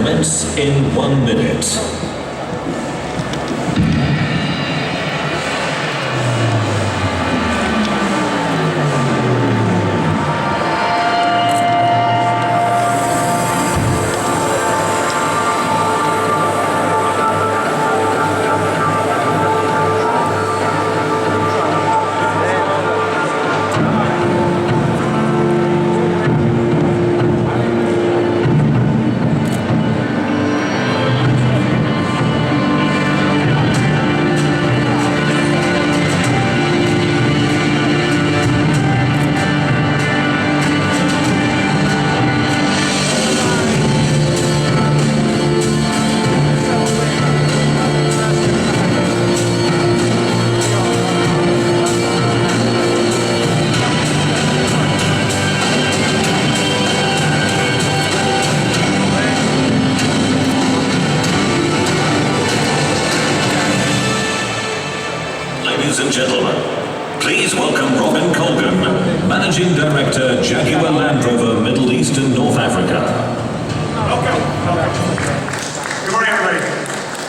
commence in 1 minute. Ladies and gentlemen, please welcome Robin Colgan, Managing Director, Jaguar Land Rover, Middle East and North Africa. Welcome. Good morning, everybody.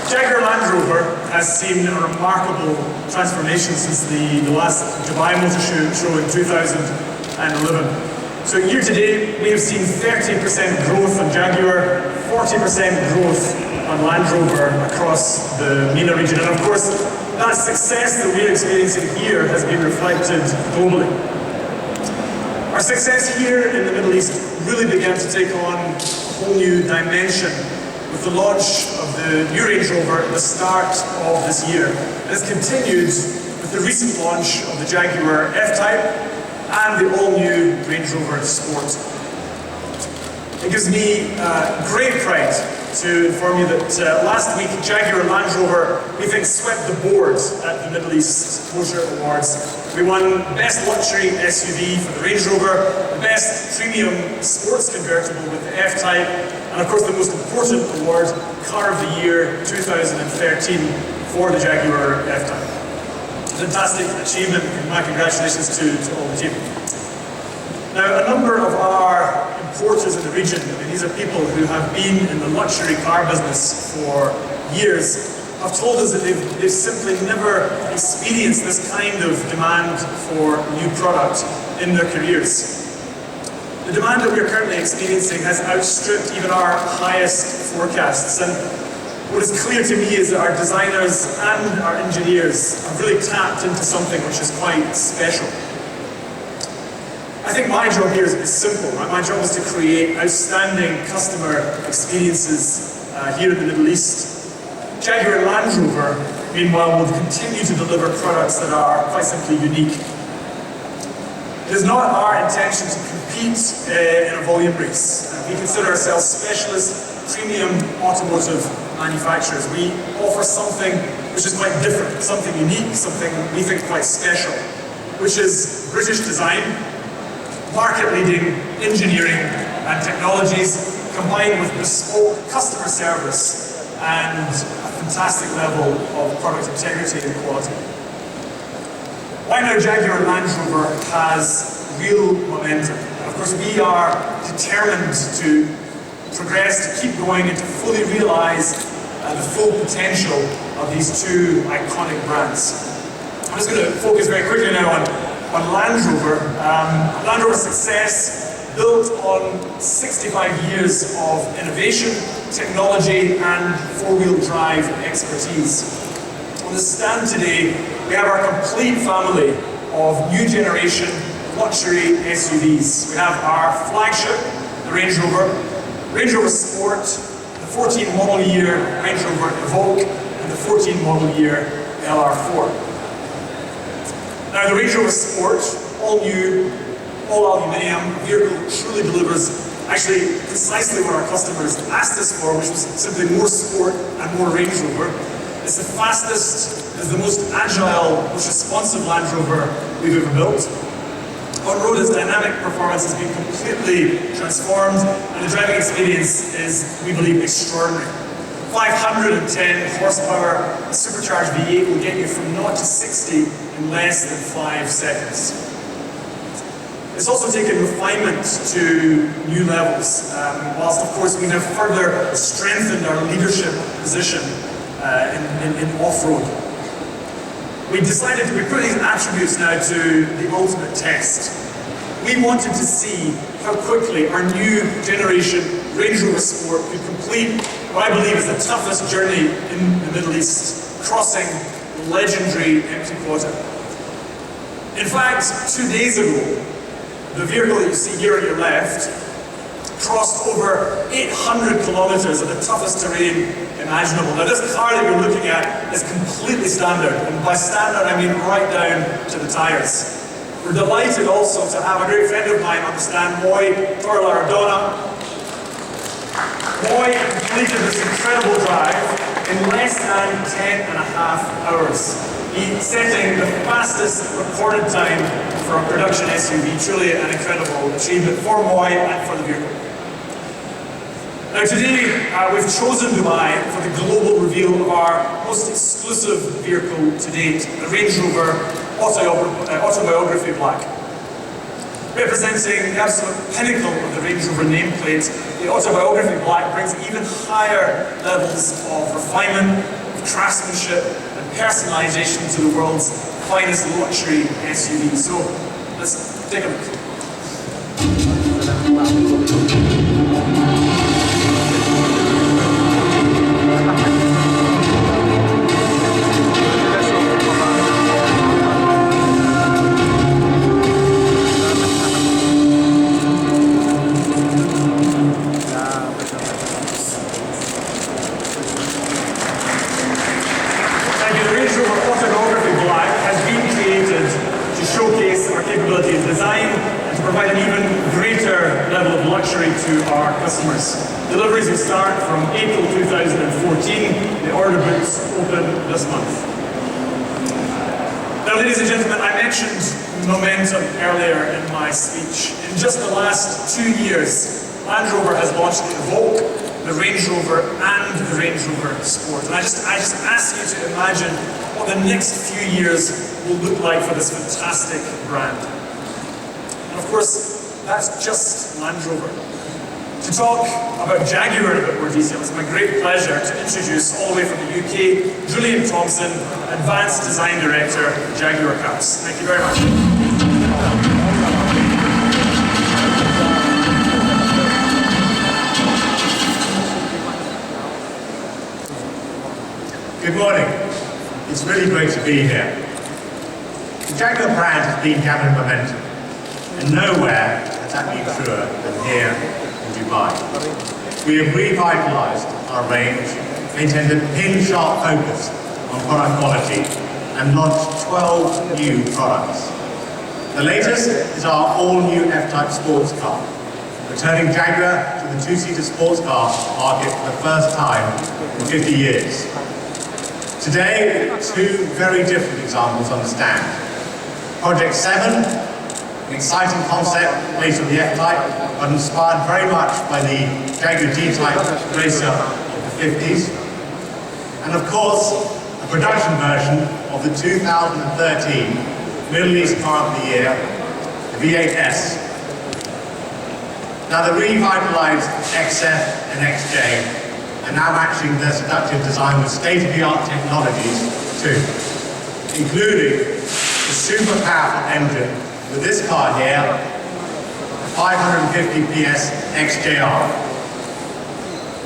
Jaguar Land Rover has seen a remarkable transformation since the last Dubai Motor Show in 2011. So year to date, we have seen 30% growth on Jaguar, 40% growth on Land Rover across the MENA region. And of course, that success that we're experiencing here has been reflected globally. Our success here in the Middle East really began to take on a whole new dimension with the launch of the new Range Rover at the start of this year. It has continued with the recent launch of the Jaguar F-Type and the all-new Range Rover Sport. It gives me great pride to inform you that last week Jaguar Land Rover, we think, swept the board at the Middle East Motor Awards. We won Best Luxury SUV for the Range Rover, the Best Premium Sports Convertible with the F-Type, and of course the most important award, Car of the Year 2013 for the Jaguar F-Type. Fantastic achievement, and my congratulations to all the team. Now, a number of our importers in the region, these are people who have been in the luxury car business for years, have told us that they've simply never experienced this kind of demand for new product in their careers. The demand that we're currently experiencing has outstripped even our highest forecasts, and what is clear to me is that our designers and our engineers have really tapped into something which is quite special. I think my job here is simple. My job is to create outstanding customer experiences here in the Middle East. Jaguar Land Rover, meanwhile, will continue to deliver products that are quite simply unique. It is not our intention to compete in a volume race. We consider ourselves specialist, premium automotive manufacturers. We offer something which is quite different, something unique, something we think quite special, which is British design, market-leading engineering and technologies combined with bespoke customer service and a fantastic level of product integrity and quality. Right now, Jaguar Land Rover has real momentum. And of course, we are determined to progress, to keep going and to fully realize the full potential of these two iconic brands. I'm just going to focus very quickly now on Land Rover. Land Rover's success built on 65 years of innovation, technology and four-wheel drive expertise. On the stand today, we have our complete family of new generation luxury SUVs. We have our flagship, the Range Rover Sport, the 14 model year Range Rover Evoque and the 14 model year LR4. Now, the Range Rover Sport, all new, all aluminium vehicle, truly delivers actually precisely what our customers asked us for, which was simply more sport and more Range Rover. It's the fastest, it's the most agile, most responsive Land Rover we've ever built. On road, its dynamic performance has been completely transformed, and the driving experience is, we believe, extraordinary. 510 horsepower, a supercharged V8 will get you from 0 to 60 in less than 5 seconds. It's also taken refinement to new levels, whilst of course we have further strengthened our leadership position in off-road. We put these attributes now to the ultimate test. We wanted to see how quickly our new generation Range Rover Sport could complete what I believe is the toughest journey in the Middle East, crossing the legendary empty quarter. In fact, 2 days ago, the vehicle that you see here on your left crossed over 800 kilometers of the toughest terrain imaginable. Now this car that you're looking at is completely standard, and by standard I mean right down to the tyres. We're delighted also to have a great friend of mine on the stand, Moy Torlaradona. Moy completed this incredible drive in less than 10.5 hours. He's setting the fastest recorded time for a production SUV. Truly an incredible achievement for Moy and for the vehicle. Now today, we've chosen Dubai for the global reveal of our most exclusive vehicle to date, the Range Rover Autobiography Black. Representing the absolute pinnacle of the Range Rover nameplate, the Autobiography Black brings even higher levels of refinement, craftsmanship, and personalization to the world's finest luxury SUV. So, let's take a look. To our customers. Deliveries will start from April 2014. The order books open this month. Now, ladies and gentlemen, I mentioned momentum earlier in my speech. In just the last 2 years, Land Rover has launched the Evoque, the Range Rover, and the Range Rover Sport. And I just ask you to imagine what the next few years will look like for this fantastic brand. And of course, that's just Land Rover. To talk about Jaguar in a bit more detail, it's my great pleasure to introduce, all the way from the UK, Julian Thompson, Advanced Design Director, Jaguar Cars. Thank you very much. Good morning. It's really great to be here. The Jaguar brand has been gathering momentum, and nowhere has that been truer than here in Dubai. We have revitalized our range, maintained a pin-sharp focus on product quality, and launched 12 new products. The latest is our all-new F-Type sports car, returning Jaguar to the two-seater sports car market for the first time in 50 years. Today, two very different examples on the stand. Project 7, an exciting concept based on the F-Type, but inspired very much by the Jaguar D-Type racer of the 50s. And of course, a production version of the 2013 Middle East Car of the Year, the V8S. Now the revitalized XF and XJ are now matching their seductive design with state-of-the-art technologies too, including the super powerful engine with this car here, the 550 PS XJR.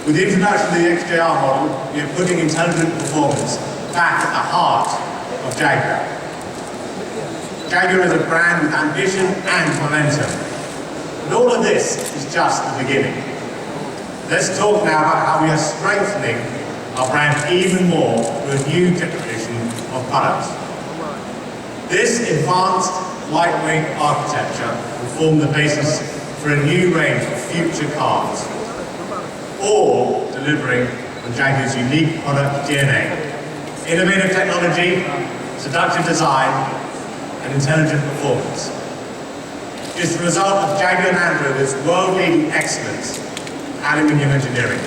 With the introduction of the XJR model, we are putting intelligent performance back at the heart of Jaguar. Jaguar is a brand with ambition and momentum. And all of this is just the beginning. Let's talk now about how we are strengthening our brand even more with a new generation of products. This advanced, lightweight architecture will form the basis for a new range of future cars, all delivering on Jaguar's unique product DNA, innovative technology, seductive design, and intelligent performance. It's the result of Jaguar Land Rover's world-leading excellence aluminium engineering.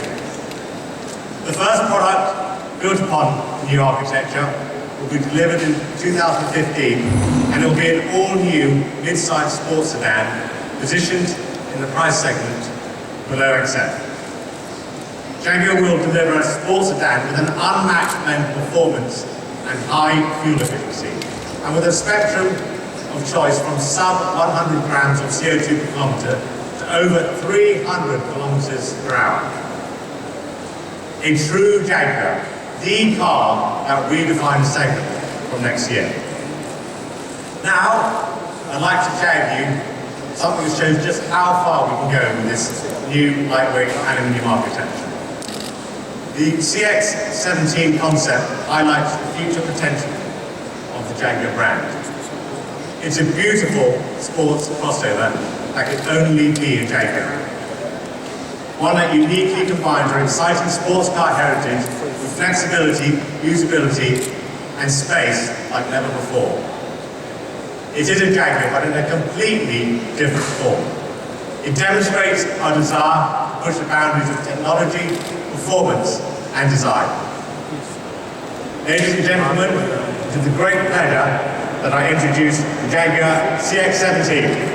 The first product, built upon the new architecture, will be delivered in 2015, and it will be an all-new mid-size sports sedan positioned in the price segment below XF. Jaguar will deliver a sports sedan with an unmatched blend of performance and high fuel efficiency, and with a spectrum of choice from sub 100 grams of CO2 per kilometre to over 300 kilometres per hour. A true Jaguar, the car that will redefine the segment from next year. Now, I'd like to share with you something that shows just how far we can go with this new lightweight aluminium architecture. The CX-17 concept highlights the future potential of the Jaguar brand. It's a beautiful sports crossover that can only be a Jaguar. One that uniquely combines our exciting sports car heritage with flexibility, usability, and space like never before. It is a Jaguar, but in a completely different form. It demonstrates our desire to push the boundaries of technology, performance, and design. Ladies and gentlemen, it is a great pleasure that I introduce the Jaguar CX-17.